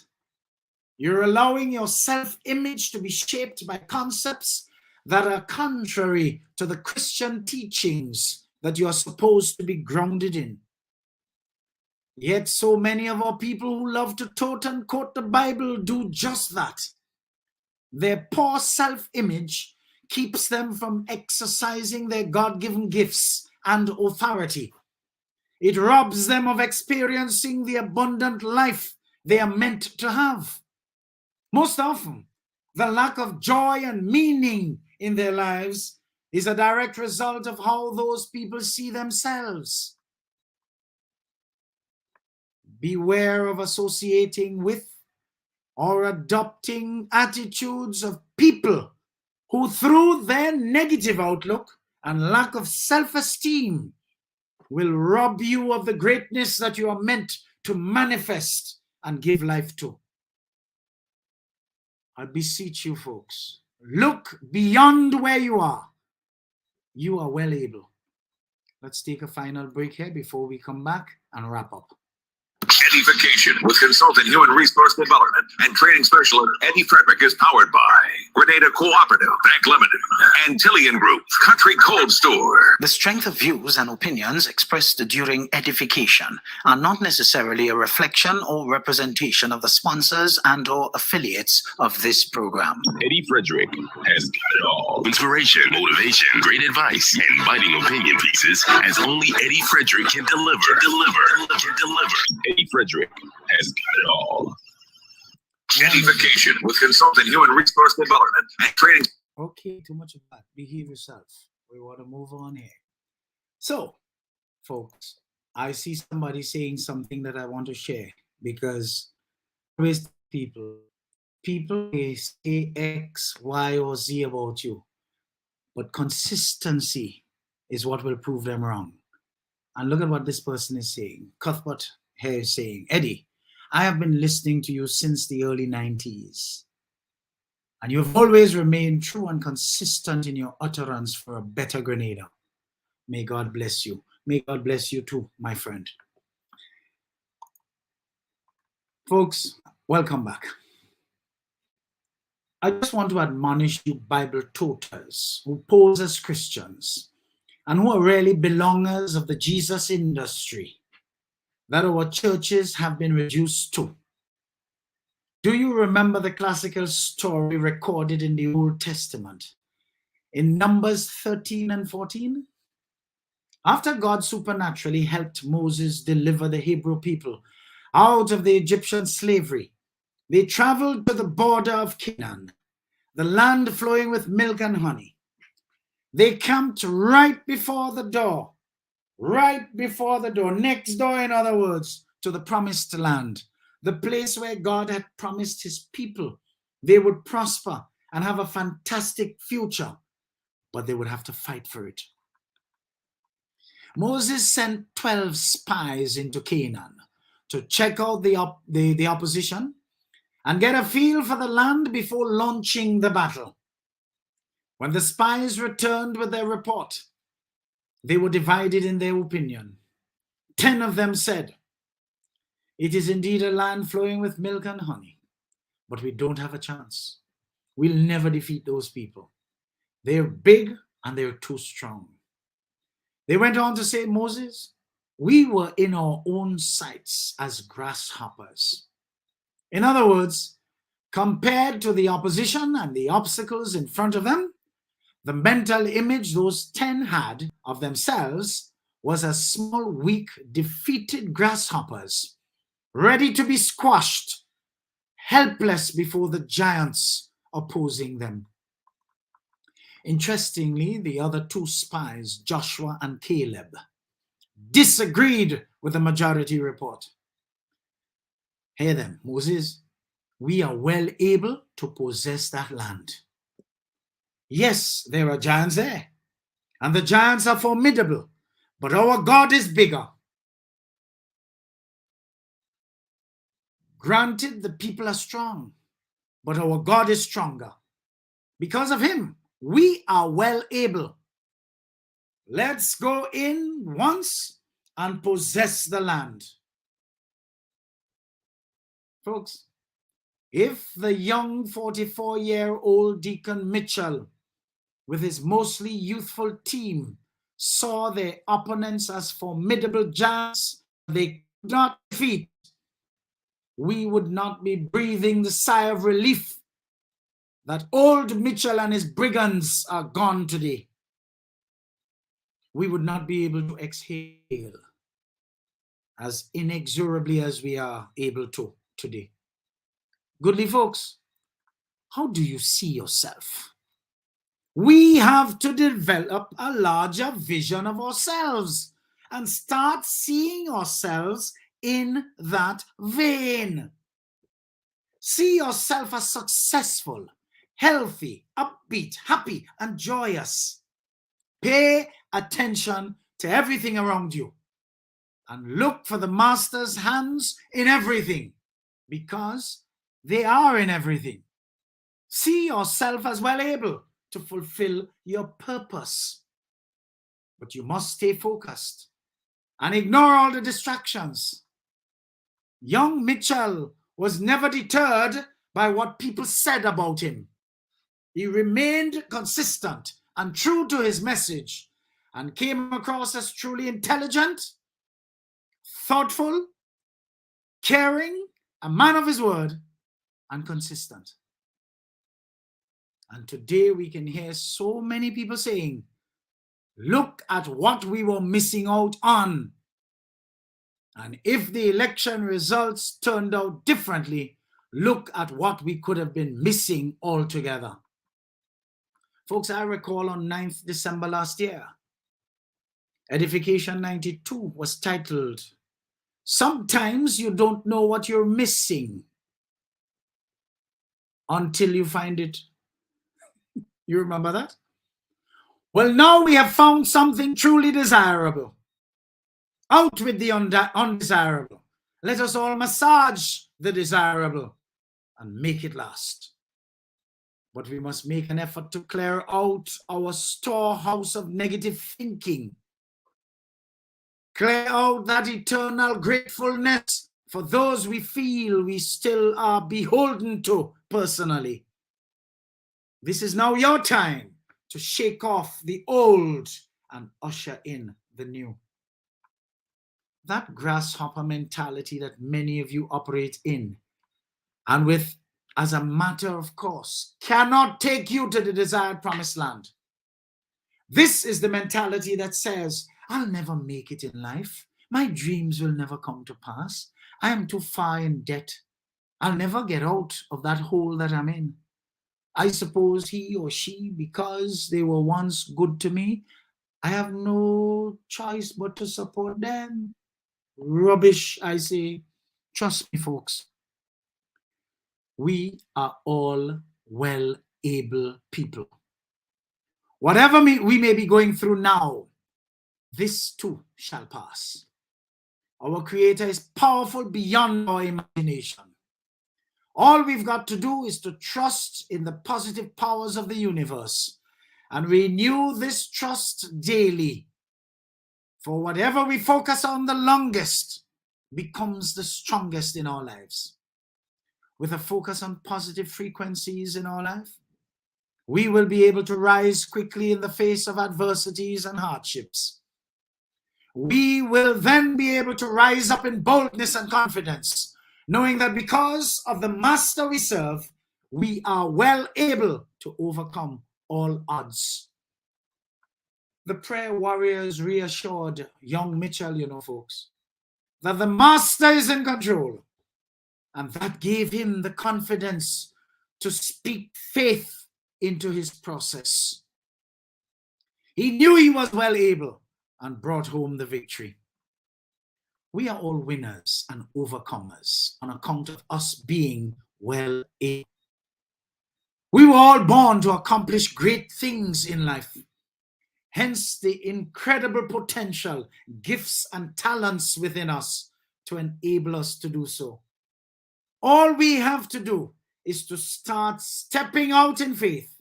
you're allowing your self-image to be shaped by concepts that are contrary to the Christian teachings that you are supposed to be grounded in. Yet so many of our people who love to tote and quote the Bible do just that. Their poor self-image keeps them from exercising their God-given gifts and authority. It robs them of experiencing the abundant life they are meant to have. Most often, the lack of joy and meaning in their lives is a direct result of how those people see themselves. Beware of associating with or adopting attitudes of people who, through their negative outlook and lack of self-esteem, will rob you of the greatness that you are meant to manifest and give life to. I beseech you, folks, look beyond where you are. You are well able. Let's take a final break here before we come back and wrap up. EDDIE-FICATION with consultant human resource development and training specialist Eddie Frederick is powered by Grenada Cooperative, Bank Limited, Antillian Group, Country Cold Store. The strength of views and opinions expressed during EDDIE-FICATION are not necessarily a reflection or representation of the sponsors and or affiliates of this program. Eddie Frederick has got it all. Inspiration, motivation, great advice, and biting opinion pieces as only Eddie Frederick can deliver. Eddie Frederick has got it all. EDDIE-FICATION with consultant human resource development and training. Okay, too much of that. Behave yourself. We want to move on here. So, folks, I see somebody saying something that I want to share, because always people may say X, Y, or Z about you, but consistency is what will prove them wrong. And look at what this person is saying. Cuthbert here is saying, Eddie, I have been listening to you since the early 90s. And you have always remained true and consistent in your utterance for a better Grenada. May God bless you. May God bless you too, my friend. Folks, welcome back. I just want to admonish you Bible toters who pose as Christians and who are really belongers of the Jesus industry that our churches have been reduced to. Do you remember the classical story recorded in the Old Testament in Numbers 13 and 14? After God supernaturally helped Moses deliver the Hebrew people out of the Egyptian slavery, they traveled to the border of Canaan, the land flowing with milk and honey. They camped right before the door, next door, in other words, to the promised land, the place where God had promised his people they would prosper and have a fantastic future, but they would have to fight for it. Moses sent 12 spies into Canaan to check out the opposition and get a feel for the land before launching the battle. When the spies returned with their report, they were divided in their opinion. 10 of them said, "It is indeed a land flowing with milk and honey, but we don't have a chance. We'll never defeat those people. They're big and they're too strong." They went on to say, "Moses, we were in our own sights as grasshoppers." In other words, compared to the opposition and the obstacles in front of them, the mental image those 10 had of themselves was as small, weak, defeated grasshoppers, ready to be squashed, helpless before the giants opposing them. Interestingly, the other 2 spies, Joshua and Caleb, disagreed with the majority report. Hear them, Moses, we are well able to possess that land. Yes, there are giants there, and the giants are formidable, but our God is bigger. Granted, the people are strong, but our God is stronger. Because of him, we are well able. Let's go in once and possess the land. Folks, if the young 44-year-old Deacon Mitchell with his mostly youthful team saw their opponents as formidable giants they could not defeat, we would not be breathing the sigh of relief that old Mitchell and his brigands are gone today. We would not be able to exhale as inexorably as we are able to today. Goodly folks, how do you see yourself? We have to develop a larger vision of ourselves and start seeing ourselves in that vein. See yourself as successful, healthy, upbeat, happy, and joyous. Pay attention to everything around you and look for the Master's hands in everything, because they are in everything. See yourself as well able to fulfill your purpose. But you must stay focused and ignore all the distractions. Young Mitchell was never deterred by what people said about him. He remained consistent and true to his message and came across as truly intelligent, thoughtful, caring, a man of his word, and consistent. And today we can hear so many people saying, look at what we were missing out on. And if the election results turned out differently, look at what we could have been missing altogether. Folks, I recall on 9th December last year, Edification 92 was titled, "Sometimes you don't know what you're missing until you find it." You remember that? Well, now we have found something truly desirable. Out with the undesirable. Let us all massage the desirable and make it last. But we must make an effort to clear out our storehouse of negative thinking. Clear out that eternal gratefulness for those we feel we still are beholden to personally. This is now your time to shake off the old and usher in the new. That grasshopper mentality that many of you operate in and with as a matter of course cannot take you to the desired promised land. This is the mentality that says, I'll never make it in life. My dreams will never come to pass. I am too far in debt. I'll never get out of that hole that I'm in. I suppose he or she, because they were once good to me, I have no choice but to support them. Rubbish, I say. Trust me, folks. We are all well-able people. Whatever we may be going through now, this too shall pass. Our Creator is powerful beyond our imagination. All we've got to do is to trust in the positive powers of the universe and renew this trust daily. For whatever we focus on the longest becomes the strongest in our lives. With a focus on positive frequencies in our life, we will be able to rise quickly in the face of adversities and hardships. We will then be able to rise up in boldness and confidence, knowing that because of the Master we serve, we are well able to overcome all odds. The prayer warriors reassured young Mitchell, folks, that the Master is in control, and that gave him the confidence to speak faith into his process. He knew he was well able and brought home the victory. We are all winners and overcomers on account of us being well able. We were all born to accomplish great things in life. Hence the incredible potential, gifts and talents within us to enable us to do so. All we have to do is to start stepping out in faith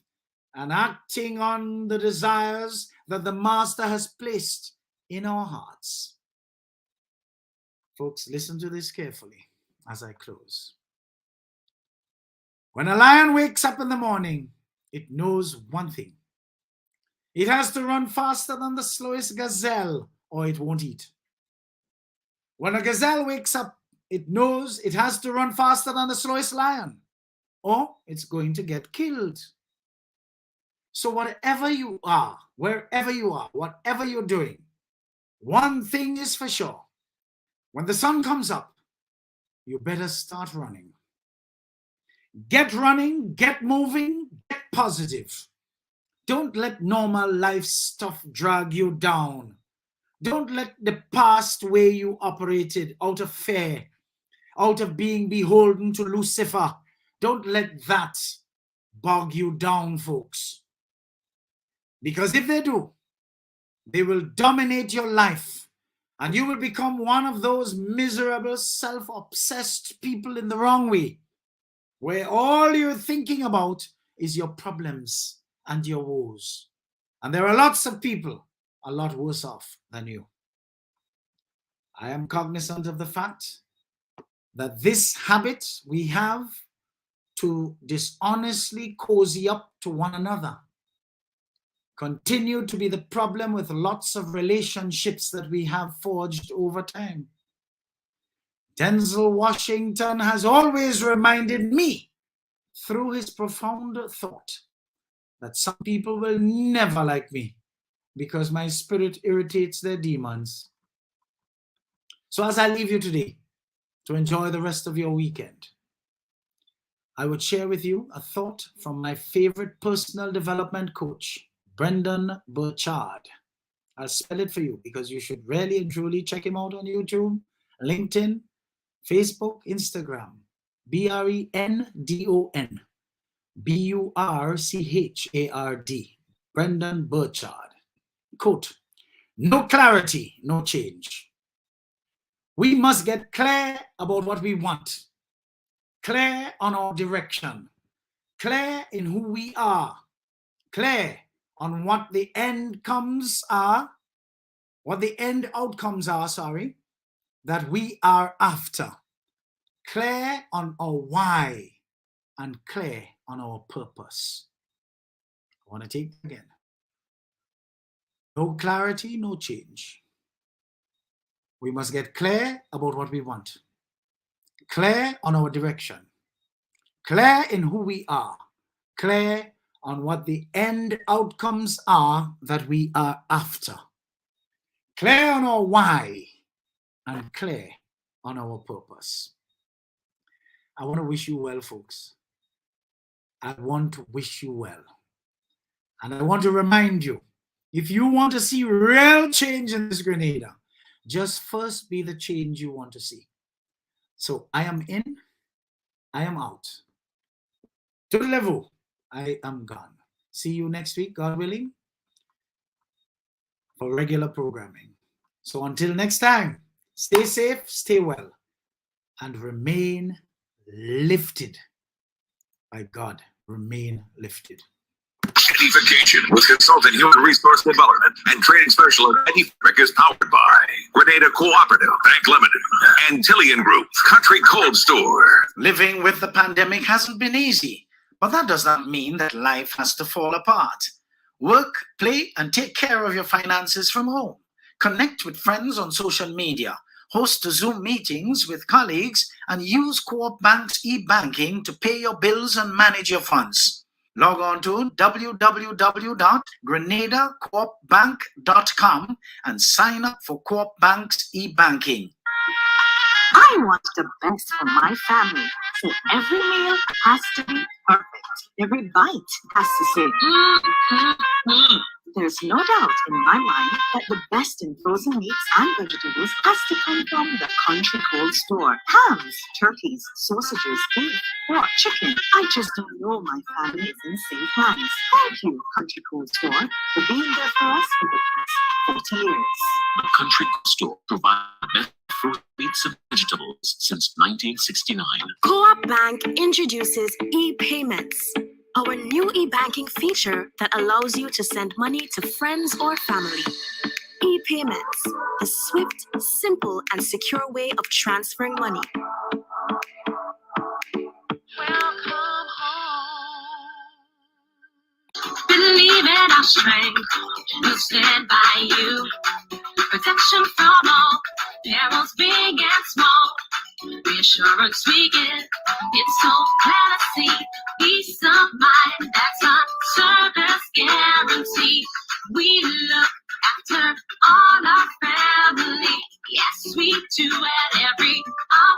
and acting on the desires that the Master has placed in our hearts. Folks, listen to this carefully as I close. When a lion wakes up in the morning, it knows one thing. It has to run faster than the slowest gazelle or it won't eat. When a gazelle wakes up, it knows it has to run faster than the slowest lion or it's going to get killed. So whatever you are, wherever you are, whatever you're doing, one thing is for sure. When the sun comes up, you better start running. Get running, get moving, get positive. Don't let normal life stuff drag you down. Don't let the past way you operated out of fear, out of being beholden to Lucifer, don't let that bog you down, folks. Because if they do, they will dominate your life and you will become one of those miserable, self-obsessed people in the wrong way, where all you're thinking about is your problems and your woes. And there are lots of people a lot worse off than you. I am cognizant of the fact that this habit we have to dishonestly cozy up to one another continue to be the problem with lots of relationships that we have forged over time. Denzel Washington has always reminded me through his profound thought that some people will never like me because my spirit irritates their demons. So as I leave you today to enjoy the rest of your weekend, I would share with you a thought from my favorite personal development coach, Brendan Burchard. I'll spell it for you because you should really and truly check him out on YouTube, LinkedIn, Facebook, Instagram. Brendon Burchard. Brendan Burchard. Quote, no clarity, no change. We must get clear about what we want, clear on our direction, clear in who we are, clear on what the end outcomes are, that we are after, clear on our why, and clear on our purpose. I want to take it again. No clarity, no change. We must get clear about what we want, clear on our direction, clear in who we are, clear on what the end outcomes are that we are after, clear on our why, and clear on our purpose. I want to wish you well, folks. I want to wish you well. And I want to remind you, if you want to see real change in this Grenada, just first be the change you want to see. So I am in, I am out. Toodaloo, I am gone. See you next week, God willing, for regular programming. So until next time, stay safe, stay well, and remain lifted by God. Remain lifted. EDDIE-FICATION with consultant human resource development and training specialist EDDIE-FIC is powered by Grenada Cooperative Bank Limited and Tillian Group Country Cold Store. Living with the pandemic hasn't been easy, but that does not mean that life has to fall apart. Work, play, and take care of your finances from home. Connect with friends on social media. Host Zoom meetings with colleagues and use Co-op Bank's e-banking to pay your bills and manage your funds. Log on to www.grenadacoopbank.com and sign up for Co-op Bank's e-banking. I want the best for my family, so every meal has to be perfect. Every bite has to say, There's no doubt in my mind that the best in frozen meats and vegetables has to come from the Country Cold Store. Hams, turkeys, sausages, beef, pork, chicken. I just don't know my family is in safe hands. Thank you, Country Cold Store, for being there for us for the past 40 years. The Country Store provides best fruit, meats, and vegetables since 1969. Co-op Bank introduces e-payments, our new e-banking feature that allows you to send money to friends or family. E-payments, the swift, simple, and secure way of transferring money. Welcome home. Believe in our strength. We'll stand by you. Protection from all perils, big and small. Reassurance we get. It's so clear to see. Peace of mind, that's our service guarantee. We look after all our family. Yes, we do at every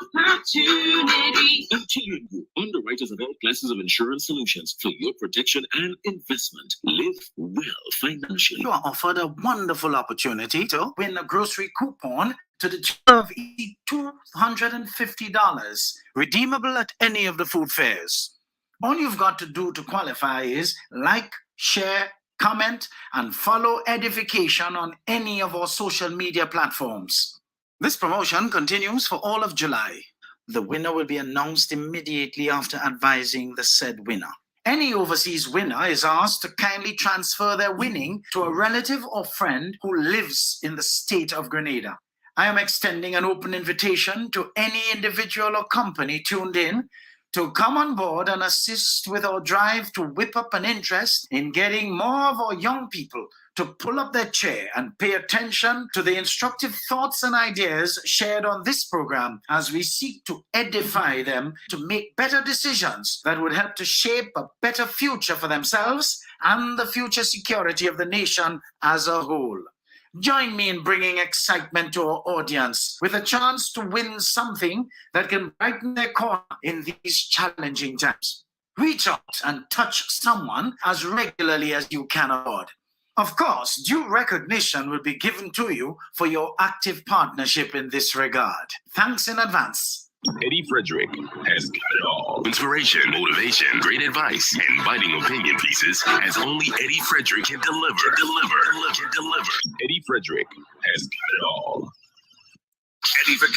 opportunity. And Tillian Group, underwriters of all classes of insurance solutions for your protection and investment. Live well financially. You are offered a wonderful opportunity to win a grocery coupon to the tune of $250, redeemable at any of the food fairs. All you've got to do to qualify is like, share, comment, and follow EDDIE-FICATION on any of our social media platforms. This promotion continues for all of July. The winner will be announced immediately after advising the said winner. Any overseas winner is asked to kindly transfer their winning to a relative or friend who lives in the state of Grenada. I am extending an open invitation to any individual or company tuned in to come on board and assist with our drive to whip up an interest in getting more of our young people to pull up their chair and pay attention to the instructive thoughts and ideas shared on this program as we seek to edify them to make better decisions that would help to shape a better future for themselves and the future security of the nation as a whole. Join me in bringing excitement to our audience with a chance to win something that can brighten their corner in these challenging times. Reach out and touch someone as regularly as you can afford. Of course, due recognition will be given to you for your active partnership in this regard. Thanks in advance. Eddie Frederick has got it all. Inspiration, motivation, great advice, and biting opinion pieces as only Eddie Frederick can deliver. Eddie Frederick has got it all. EDDIE-FICATION.